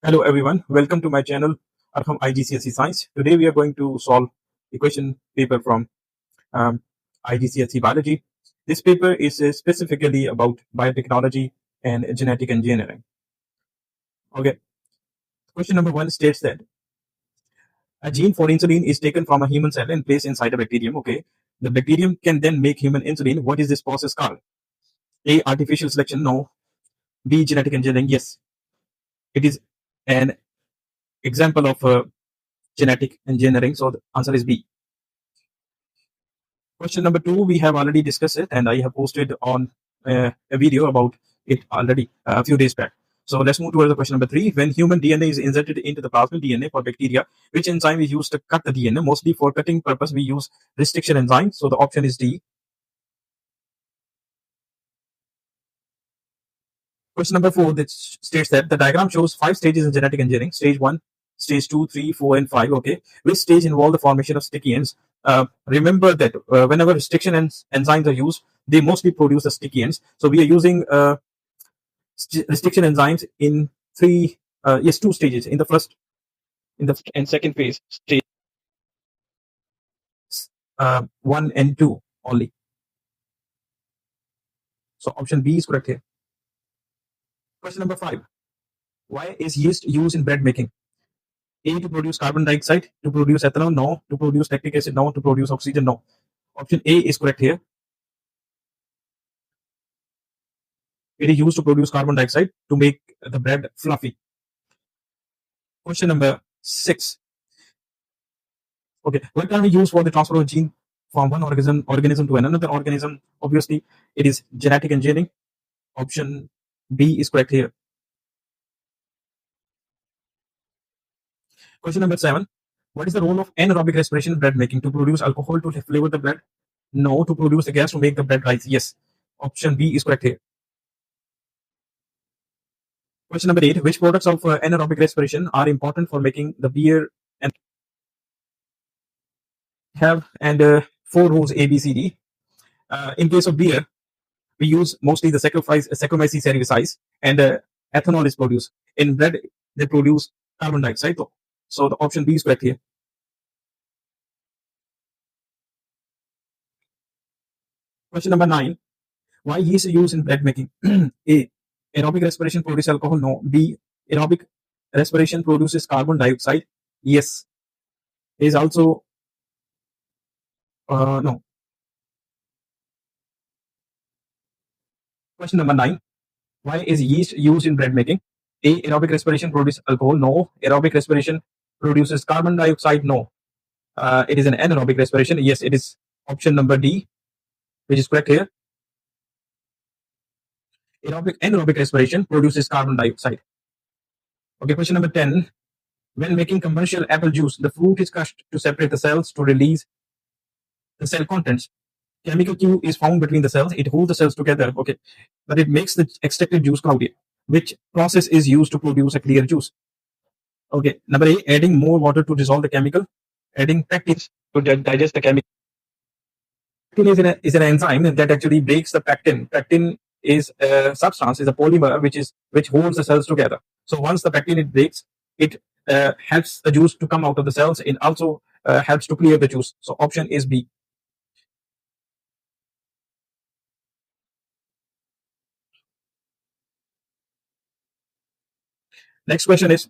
Hello everyone, welcome to my channel from IGCSE Science. Today we are going to solve a question paper from um, IGCSE Biology. This paper is specifically about biotechnology and genetic engineering. Okay, question number one states that a gene for insulin is taken from a human cell and placed inside a bacterium. Okay, the bacterium can then make human insulin. What is this process called? A. Artificial selection. No. B. Genetic engineering. Yes, it is an example of genetic engineering. So the answer is B. Question number two, we have already discussed it, and I have posted on a video about it already a few days back. So let's move towards the question number three. When human DNA is inserted into the plasmid DNA for bacteria, which enzyme is used to cut the DNA? Mostly for cutting purpose, we use restriction enzyme. So the option is D. Question number four that states that the diagram shows 5 stages in genetic engineering: stage one, stage two, three, four, and five. Okay, which stage involve the formation of sticky ends? Remember that whenever restriction enzymes are used, they mostly produce the sticky ends. So we are using restriction enzymes in two stages. In the first, in the and second phase, stage one and two only. So option B is correct here. Question number five: why is yeast used in bread making? A, to produce carbon dioxide, to produce ethanol, no. To produce lactic acid, no. To produce oxygen, no. Option A is correct here. It is used to produce carbon dioxide to make the bread fluffy. Question number six. Okay, what can we use for the transfer of gene from one organism to another organism? Obviously, it is genetic engineering. Option B is correct here. Question number seven. What is the role of anaerobic respiration in bread making? To produce alcohol to flavor the bread? No. To produce the gas to make the bread rise? Yes. Option B is correct here. Question number eight. Which products of anaerobic respiration are important for making the beer and have four rows A, B, C, D? In case of beer, we use mostly the Saccharomyces cerevisiae, and ethanol is produced. In bread, they produce carbon dioxide. So the option B is correct here. Question number nine. Why yeast is used in bread making? A. Aerobic respiration produces alcohol. No. B. Aerobic respiration produces carbon dioxide. Yes. Is also no. Question number nine. Why is yeast used in bread making? A. Aerobic respiration produces alcohol. No. Aerobic respiration produces carbon dioxide. No. It is an anaerobic respiration. Yes, it is option number D, which is correct here. Anaerobic respiration produces carbon dioxide. Okay, question number 10. When making commercial apple juice, the fruit is crushed to separate the cells to release the cell contents. Chemical Q is found between the cells. It holds the cells together. Okay, but it makes the extracted juice cloudy. Which process is used to produce a clear juice? Okay, number A, adding more water to dissolve the chemical. Adding pectin to digest the chemical. Pectin is an enzyme that actually breaks the pectin. Pectin is a substance, is a polymer which holds the cells together. So once the pectin it breaks, it helps the juice to come out of the cells. It also helps to clear the juice. So option is B. Next question is,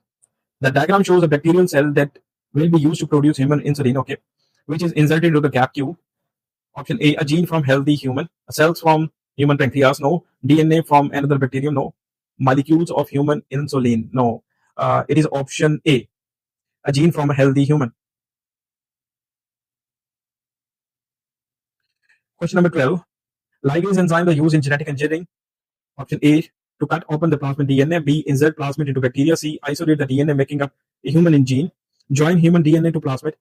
the diagram shows a bacterial cell that will be used to produce human insulin, okay, which is inserted into the gap Q. Option A gene from healthy human, cells from human pancreas, no. DNA from another bacterium, no. Molecules of human insulin, no. It is option A gene from a healthy human. Question number 12. Ligase enzymes are used in genetic engineering. Option A, to cut open the plasmid DNA. B, insert plasmid into bacteria. C, isolate the DNA making up a human gene. Join human DNA to plasmid.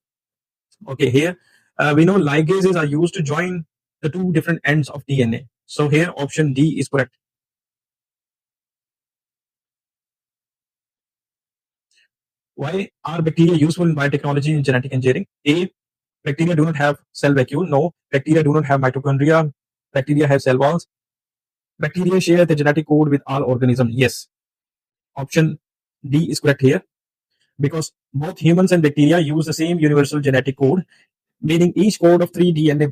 Okay, here we know ligases are used to join the two different ends of DNA. So here option D is correct. Why are bacteria useful in biotechnology and genetic engineering? A, bacteria do not have cell vacuole. No. Bacteria do not have mitochondria. Bacteria have cell walls. Bacteria share the genetic code with all organisms. Yes. Option D is correct here because both humans and bacteria use the same universal genetic code, meaning each code of three DNA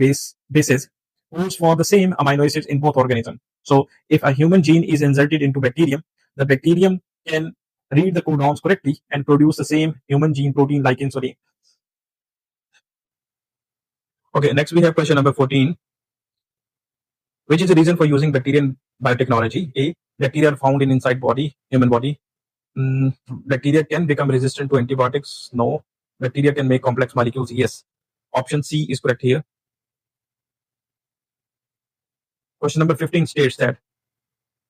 bases codes for the same amino acids in both organisms. So if a human gene is inserted into bacterium, the bacterium can read the codons correctly and produce the same human gene protein like insulin. Okay, next we have question number 14. Which is the reason for using bacteria in biotechnology? A. Bacteria are found in inside human body. Bacteria can become resistant to antibiotics. No. Bacteria can make complex molecules. Yes. Option C is correct here. Question number 15 states that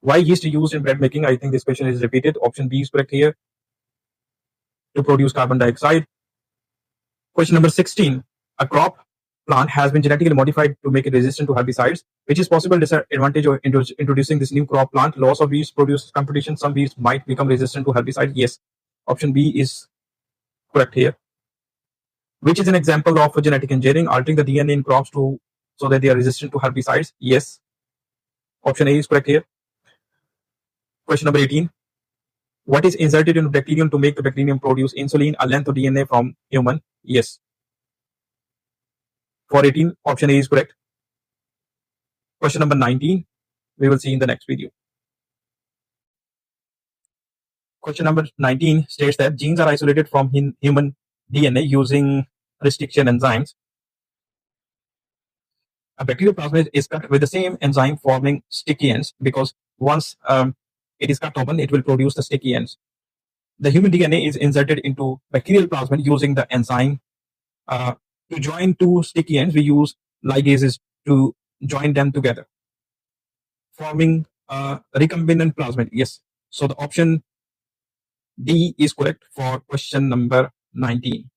why yeast is used in bread making? I think this question is repeated. Option B is correct here. To produce carbon dioxide. Question number 16. A crop plant has been genetically modified to make it resistant to herbicides. Which is possible disadvantage of introducing this new crop plant? Loss of yeast produces competition. Some yeast might become resistant to herbicide. Yes. Option B is correct here. Which is an example of genetic engineering, altering the DNA in crops so that they are resistant to herbicides? Yes. Option A is correct here. Question number 18. What is inserted into bacterium to make the bacterium produce insulin, a length of DNA from human? Yes. For 18, option A is correct. Question number 19, we will see in the next video. Question number 19 states that genes are isolated from human DNA using restriction enzymes. A bacterial plasmid is cut with the same enzyme forming sticky ends because once it is cut open, it will produce the sticky ends. The human DNA is inserted into bacterial plasmid using the enzyme. To join two sticky ends, we use ligases to join them together, forming a recombinant plasmid. Yes. So the option D is correct for question number 19.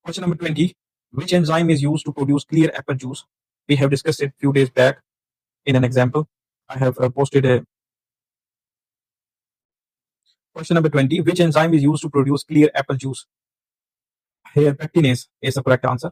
Question number 20. Which enzyme is used to produce clear apple juice? We have discussed it a few days back in an example. I have posted a question number 20. Which enzyme is used to produce clear apple juice? Here, pectinase is the correct answer.